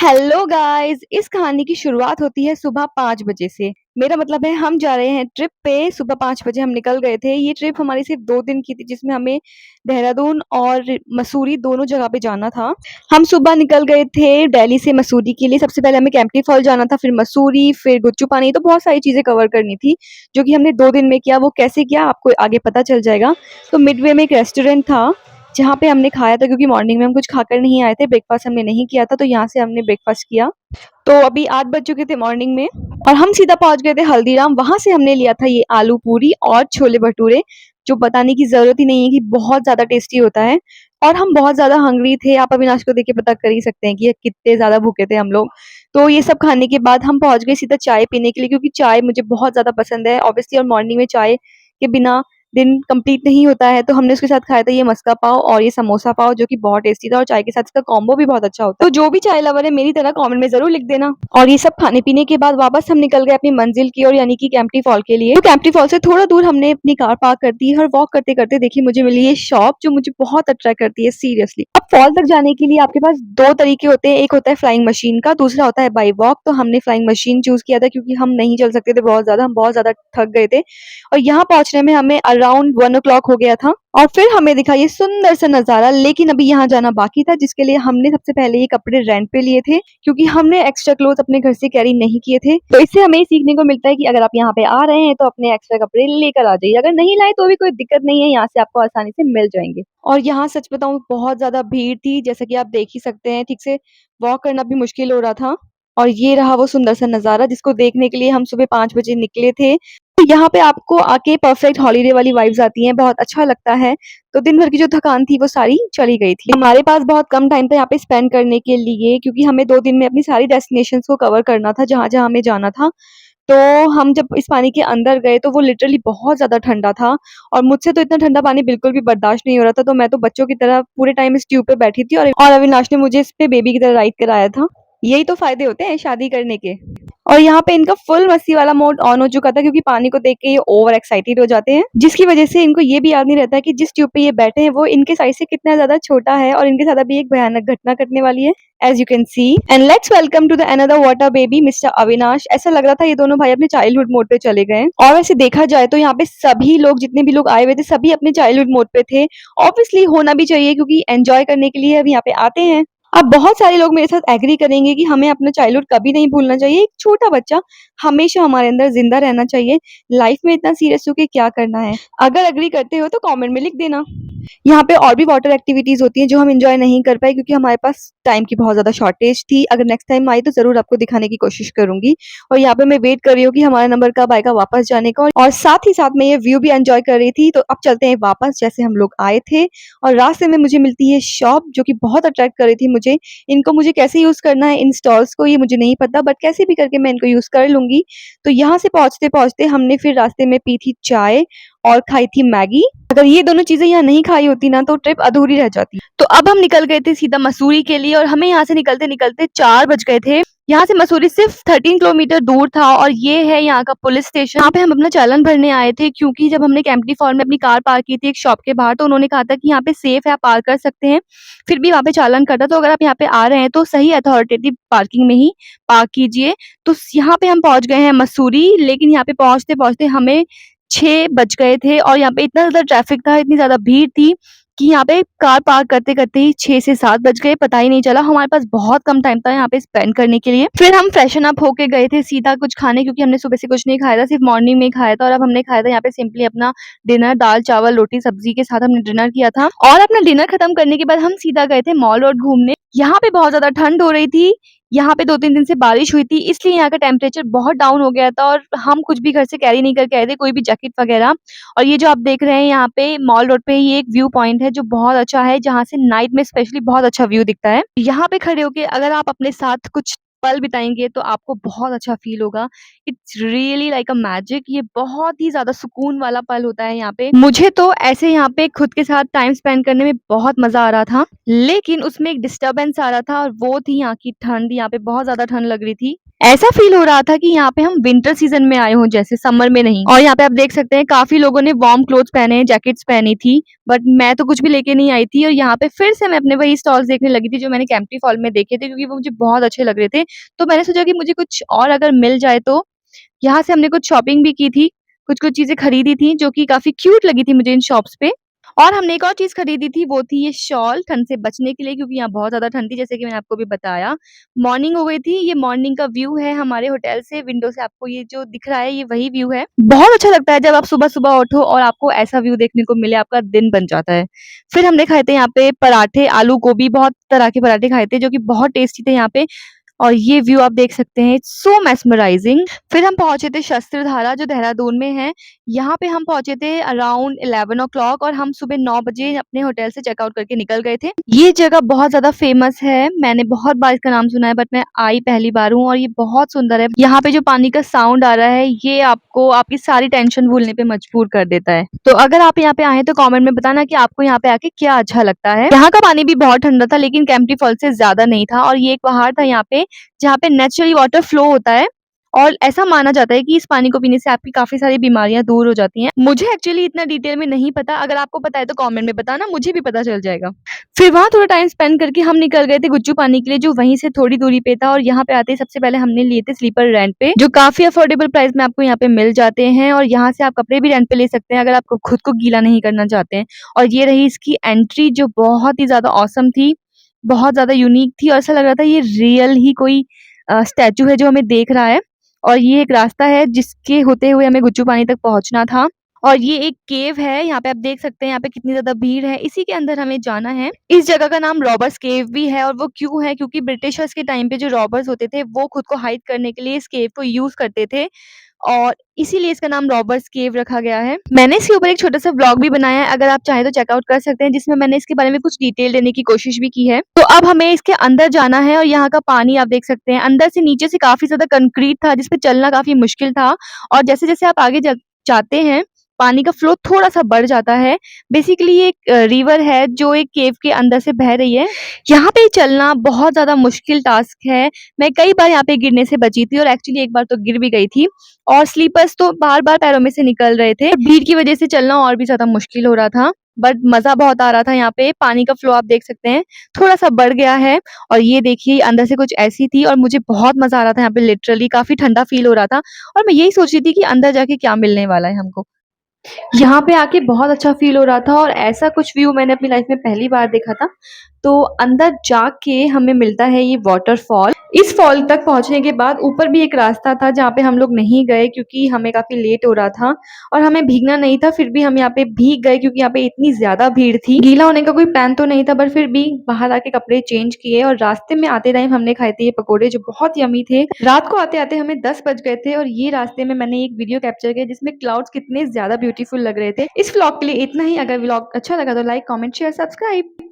Hello guys, इस कहानी की शुरुआत होती है सुबह 5 बजे से। मेरा मतलब है हम जा रहे हैं ट्रिप पे। सुबह 5 बजे हम निकल गए थे। ये ट्रिप हमारी सिर्फ 2 दिन की थी, जिसमें हमें देहरादून और मसूरी दोनों जगह पे जाना था। हम सुबह निकल गए थे दिल्ली से मसूरी के लिए। सबसे पहले हमें केम्प्टी फॉल जाना था, फिर मसूरी, फिर गुच्चू पानी। तो बहुत सारी चीजें कवर करनी थी, जो कि हमने 2 दिन में किया। वो कैसे किया आपको आगे पता चल जाएगा। तो मिडवे में एक रेस्टोरेंट था जहाँ पे हमने खाया था, क्योंकि मॉर्निंग में हम कुछ खाकर नहीं आए थे, ब्रेकफास्ट हमने नहीं किया था, तो यहाँ से हमने ब्रेकफास्ट किया। तो अभी 8 बज चुके थे मॉर्निंग में और हम सीधा पहुंच गए थे हल्दीराम। वहां से हमने लिया था ये आलू पूरी और छोले भटूरे, जो बताने की जरूरत ही नहीं है कि बहुत ज्यादा टेस्टी होता है। और हम बहुत ज्यादा हंग्री थे। आप अविनाश को देख के पता कर ही सकते हैं कि ये कितने ज्यादा भूखे थे हम लोग। तो ये सब खाने के बाद हम पहुंच गए सीधा चाय पीने के लिए, क्योंकि चाय मुझे बहुत ज्यादा पसंद है ऑब्वियसली, और मॉर्निंग में चाय के बिना दिन कंप्लीट नहीं होता है। तो हमने उसके साथ खाया था ये मस्का पाव और ये समोसा पाव, जो कि बहुत टेस्टी था, और चाय के साथ इसका कॉम्बो भी बहुत अच्छा होता है। तो जो भी चाय लवर है मेरी तरह कमेंट में जरूर लिख देना। और ये सब खाने पीने के बाद वापस हम निकल गए अपनी मंजिल की ओर, यानी कि केम्प्टी फॉल के लिए। तो केम्प्टी फॉल से थोड़ा दूर हमने अपनी कार पार्क कर दी और वॉक करते करते देखिए मुझे मिली ये शॉप, जो मुझे बहुत अट्रैक्ट करती है सीरियसली। अब फॉल तक जाने के लिए आपके पास 2 तरीके होते हैं, एक होता है फ्लाइंग मशीन का, दूसरा होता है बाई वॉक। तो हमने फ्लाइंग मशीन चूज किया था, क्योंकि हम नहीं चल सकते थे बहुत ज्यादा, हम बहुत ज्यादा थक गए थे। और यहाँ पहुंचने में हमें अराउंड 1 o'clock हो गया था। और फिर हमें दिखा ये सुंदर सा नजारा, लेकिन अभी यहाँ जाना बाकी था, जिसके लिए हमने सबसे पहले ये कपड़े रेंट पे लिए थे, क्योंकि हमने एक्स्ट्रा क्लोथ अपने घर से कैरी नहीं किए थे। तो इससे हमें ये सीखने को मिलता है कि अगर आप यहाँ पे आ रहे हैं तो अपने एक्स्ट्रा कपड़े लेकर आ जाइए। अगर नहीं लाए तो भी कोई दिक्कत नहीं है, यहाँ से आपको आसानी से मिल जाएंगे। और यहाँ सच बताऊं बहुत ज्यादा भीड़ थी, जैसा कि आप देख ही सकते हैं। ठीक से वॉक करना भी मुश्किल हो रहा था। और ये रहा वो सुंदर सा नजारा, जिसको देखने के लिए हम सुबह 5 बजे निकले थे। तो यहाँ पे आपको आके परफेक्ट हॉलीडे वाली वाइब्स आती हैं, बहुत अच्छा लगता है। तो दिन भर की जो थकान थी वो सारी चली गई थी। हमारे पास बहुत कम टाइम था यहाँ पे स्पेंड करने के लिए, क्योंकि हमें 2 दिन में अपनी सारी डेस्टिनेशंस को कवर करना था, जहाँ जहाँ हमें जाना था। तो हम जब इस पानी के अंदर गए तो वो लिटरली बहुत ज्यादा ठंडा था, और मुझसे तो इतना ठंडा पानी बिल्कुल भी बर्दाश्त नहीं हो रहा था। तो मैं तो बच्चों की तरह पूरे टाइम इस ट्यूब पे बैठी थी, और अविनाश ने मुझे इस पे बेबी की तरह राइड कराया था। यही तो फायदे होते हैं शादी करने के। और यहाँ पे इनका फुल मस्ती वाला मोड ऑन हो चुका था, क्योंकि पानी को देख के ये ओवर एक्साइटेड हो जाते हैं, जिसकी वजह से इनको ये भी याद नहीं रहता कि जिस ट्यूब पे ये बैठे हैं वो इनके साइज से कितना ज्यादा छोटा है, और इनके साथ अभी एक भयानक घटना घटने वाली है, as you can see. And let's welcome to the another water baby mister Avinash. ऐसा लग रहा था ये दोनों भाई अपने चाइल्डहुड मोड पे चले गए। और वैसे देखा जाए तो यहाँ पे सभी लोग, जितने भी लोग आए हुए थे, सभी अपने चाइल्डहुड मोड पे थे। ऑब्वियसली होना भी चाहिए, क्योंकि एंजॉय करने के लिए अब यहाँ पे आते हैं। अब बहुत सारे लोग मेरे साथ एग्री करेंगे कि हमें अपना चाइल्डहुड कभी नहीं भूलना चाहिए। एक छोटा बच्चा हमेशा हमारे अंदर जिंदा रहना चाहिए। लाइफ में इतना सीरियस होके क्या करना है। अगर एग्री करते हो तो कमेंट में लिख देना। यहाँ पे और भी वाटर एक्टिविटीज होती हैं, जो हम एंजॉय नहीं कर पाए, क्योंकि हमारे पास टाइम की बहुत ज्यादा शॉर्टेज थी। अगर नेक्स्ट टाइम आई तो जरूर आपको दिखाने की कोशिश करूंगी। और यहाँ पे मैं वेट कर रही हूँ कि हमारा नंबर कब आएगा वापस जाने का, और साथ ही साथ मैं ये व्यू भी एंजॉय कर रही थी। तो अब चलते हैं वापस, जैसे हम लोग आए थे। और रास्ते में मुझे मिलती है शॉप, जो कि बहुत अट्रैक्ट कर रही थी मुझे। इनको मुझे कैसे यूज करना है इन स्टॉल्स को, ये मुझे नहीं पता, बट कैसे भी करके मैं इनको यूज कर लूंगी। तो यहाँ से पहुंचते पहुंचते हमने फिर रास्ते में पी थी चाय और खाई थी मैगी। अगर ये दोनों चीजें यहाँ नहीं खाई होती ना तो ट्रिप अधूरी रह जाती। तो अब हम निकल गए थे सीधा मसूरी के लिए, और हमें यहाँ से निकलते निकलते 4 बज गए थे। यहाँ से मसूरी सिर्फ 13 किलोमीटर दूर था, और ये है यहाँ का पुलिस स्टेशन। यहाँ पे हम अपना चालान भरने आए थे, क्योंकि जब हमने केम्प्टी फॉल में अपनी कार पार्क की थी एक शॉप के बाहर, तो उन्होंने कहा था कि यहाँ पे सेफ है, आप पार्क कर सकते हैं। फिर भी वहाँ पे चालान कटा। तो अगर आप यहाँ पे आ रहे हैं तो सही अथॉरिटेटिव पार्किंग में ही पार्क कीजिए। तो यहाँ पे हम पहुंच गए हैं मसूरी, लेकिन यहाँ पे पहुंचते पहुंचते हमें 6 बज गए थे, और यहाँ पे इतना ज़्यादा ट्रैफिक था, इतनी ज़्यादा भीड़ थी कि यहाँ पे कार पार्क करते-करते ही 6 से 7 बज गए, पता ही नहीं चला। हमारे पास बहुत कम टाइम था यहाँ पे स्पेंड करने के लिए। फिर हम फ्रेशन अप होके गए थे सीधा कुछ खाने, क्योंकि हमने सुबह से कुछ नहीं खाया था, सिर्फ मॉर्निंग में ही खाया था। और अब हमने खाया था यहाँ पे सिंपली अपना डिनर, दाल, चावल, रोटी, सब्जी के साथ हमने डिनर किया था। और अपना डिनर खत्म करने के बाद हम सीधा गए थे मॉल रोड घूमने। यहाँ पे बहुत ज़्यादा ठंड हो रही थी। यहाँ पे 2-3 दिन से बारिश हुई थी, इसलिए यहाँ का टेम्परेचर बहुत डाउन हो गया था, और हम कुछ भी घर से कैरी नहीं करके आए थे, कोई भी जैकेट वगैरह। और ये जो आप देख रहे हैं यहाँ पे मॉल रोड पे, ये एक व्यू पॉइंट है जो बहुत अच्छा है, जहाँ से नाइट में स्पेशली बहुत अच्छा व्यू दिखता है। यहाँ पे खड़े होके अगर आप अपने साथ कुछ पल बिताएँगे तो आपको बहुत अच्छा फ़ील होगा। It's really like a magic. ये बहुत ही ज़्यादा सुकून वाला पल होता है यहाँ पे। मुझे तो ऐसे यहाँ पे खुद के साथ टाइम स्पेंड करने में बहुत मज़ा आ रहा था। लेकिन उसमें एक डिस्टर्बेंस आ रहा था और वो थी यहाँ की ठंड। यहाँ पे बहुत ज़्यादा ठंड लग रही थी। ऐसा फ़ील हो रहा था कि यहाँ पे हम विंटर सीज़न में आए हों जैसे, समर में नहीं। और यहाँ पे आप देख सकते हैं काफ़ी लोगों ने वार्म क्लोथ्स पहने हैं, जैकेट्स पहनी थी, बट मैं तो कुछ भी लेके नहीं आई थी और यहाँ पे फिर से मैं अपने वही स्टॉल्स देखने लगी थी जो मैंने केम्प्टी फॉल में देखे थे, क्योंकि वो मुझे बहुत अच्छे लग रहे थे। तो मैंने सोचा कि मुझे कुछ और अगर मिल जाए तो। यहाँ से हमने कुछ शॉपिंग भी की थी, कुछ-कुछ चीज़ें खरीदी थी जो कि काफ़ी क्यूट लगी थी मुझे इन शॉप्स पे। और हमने एक और चीज़ खरीदी थी, वो थी ये शॉल ठंड से बचने के लिए, क्योंकि यहाँ बहुत ज़्यादा ठंड थी जैसे कि मैंने आपको अभी बताया। मॉर्निंग हो गई थी, ये मॉर्निंग का व्यू है हमारे होटल से, विंडो से आपको ये जो दिख रहा है ये वही व्यू है। बहुत अच्छा लगता है जब आप सुबह-सुबह उठो और आपको ऐसा व्यू देखने को मिले, आपका दिन बन जाता है। फिर हमने खाए थे यहाँ पे पराठे, आलू गोभी, बहुत तरह के पराठे खाए थे जो कि बहुत टेस्टी थे यहाँ पे। और ये व्यू आप देख सकते हैं, इट्स सो मेस्मराइजिंग। फिर हम पहुँचे थे शस्त्रधारा जो देहरादून में है। यहाँ पे हम पहुँचे थे अराउंड 11 ओ क्लॉक और हम सुबह 9 बजे अपने होटल से चेकआउट करके निकल गए थे। ये जगह बहुत ज़्यादा फेमस है, मैंने बहुत बार इसका नाम सुना है बट मैं आई पहली बार हूँ और ये बहुत सुंदर है। यहाँ पे जो पानी का साउंड आ रहा है, ये आपको आपकी सारी टेंशन भूलने पे मजबूर कर देता है। तो अगर आप यहाँ पे आए हैं तो कमेंट में बताना कि आपको यहाँ पे आके क्या अच्छा लगता है। यहाँ का पानी भी बहुत ठंडा था लेकिन केम्प्टी फॉल से ज़्यादा नहीं था और ये एक पहाड़ था यहाँ पे जहाँ पे नेचुरली वाटर फ्लो होता है और ऐसा माना जाता है कि इस पानी को पीने से आपकी काफ़ी सारी बीमारियाँ दूर हो जाती हैं। मुझे एक्चुअली इतना डिटेल में नहीं पता, अगर आपको पता है तो कमेंट में बताना, मुझे भी पता चल जाएगा। फिर वहाँ थोड़ा टाइम स्पेंड करके हम निकल गए थे गुच्चू पानी के लिए जो वहीं से थोड़ी दूरी पे था और यहाँ पे आते ही सबसे पहले हमने लिए थे स्लीपर रेंट पे, जो काफ़ी अफोर्डेबल प्राइस में आपको यहाँ पे मिल जाते हैं और यहाँ से आप कपड़े भी रेंट पे ले सकते हैं अगर आप खुद को गीला नहीं करना चाहते हैं। और ये रही इसकी एंट्री जो बहुत ही ज़्यादा ऑसम थी, बहुत ज़्यादा यूनिक थी और ऐसा लग रहा था ये रियल ही कोई स्टैच्यू है जो हमें देख रहा है। और ये एक रास्ता है जिसके होते हुए हमें गुच्चू पानी तक पहुँचना था। और ये एक केव है, यहाँ पे आप देख सकते हैं यहाँ पे कितनी ज़्यादा भीड़ है, इसी के अंदर हमें जाना है। इस जगह का नाम रॉबर्स केव भी है और वो क्यों है, क्योंकि ब्रिटिशर्स के टाइम पे जो रॉबर्स होते थे वो खुद को हाइड करने के लिए इस केव को यूज़ करते थे और इसीलिए इसका नाम रॉबर्स केव रखा गया है। मैंने इसके ऊपर एक छोटा-सा व्लॉग भी बनाया है, अगर आप चाहें तो चेकआउट कर सकते हैं, जिसमें मैंने इसके बारे में कुछ डिटेल देने की कोशिश भी की है। तो अब हमें इसके अंदर जाना है और यहाँ का पानी आप देख सकते हैं, अंदर से नीचे से काफ़ी ज़्यादा कंक्रीट था, जिस पे चलना काफ़ी मुश्किल था और जैसे-जैसे आप आगे जाते हैं, पानी का फ्लो थोड़ा-सा बढ़ जाता है। बेसिकली ये एक रिवर है जो एक केव के अंदर से बह रही है। यहाँ पे चलना बहुत ज़्यादा मुश्किल टास्क है। मैं कई बार यहाँ पे गिरने से बची थी और एक्चुअली एक बार तो गिर भी गई थी और स्लीपर्स तो बार-बार पैरों में से निकल रहे थे। भीड़ की वजह से चलना और भी ज़्यादा मुश्किल हो रहा था, बट मज़ा बहुत आ रहा था यहाँ पे। पानी का फ्लो आप देख सकते हैं, थोड़ा-सा बढ़ गया है और ये देखिए अंदर से कुछ ऐसी थी और मुझे बहुत मज़ा आ रहा था यहाँ पे, लिटरली काफ़ी ठंडा फ़ील हो रहा था और मैं यही सोच रही थी कि अंदर जाके क्या मिलने वाला है हमको। यहाँ पे आके बहुत अच्छा फ़ील हो रहा था और ऐसा कुछ व्यू मैंने अपनी लाइफ़ में पहली बार देखा था। तो अंदर जाके हमें मिलता है ये वॉटरफॉल। इस फॉल तक पहुँचने के बाद ऊपर भी एक रास्ता था जहाँ पे हम लोग नहीं गए क्योंकि हमें काफ़ी लेट हो रहा था और हमें भीगना नहीं था, फिर भी हम यहाँ पे भीग गए क्योंकि यहाँ पे इतनी ज़्यादा भीड़ थी। गीला होने का कोई प्लान तो नहीं था, बट फिर भी बाहर आके कपड़े चेंज किए और रास्ते में आते टाइम हमने खाए थे ये पकोड़े जो बहुत यम्मी थे। रात को आते-आते हमें 10 बज गए थे और ये रास्ते में मैंने एक वीडियो कैप्चर किया जिसमें क्लाउड्स कितने ज़्यादा ब्यूटीफुल लग रहे थे। इस व्लॉग के लिए इतना ही। अगर व्लॉग अच्छा लगा तो लाइक, कमेंट, शेयर, सब्सक्राइब।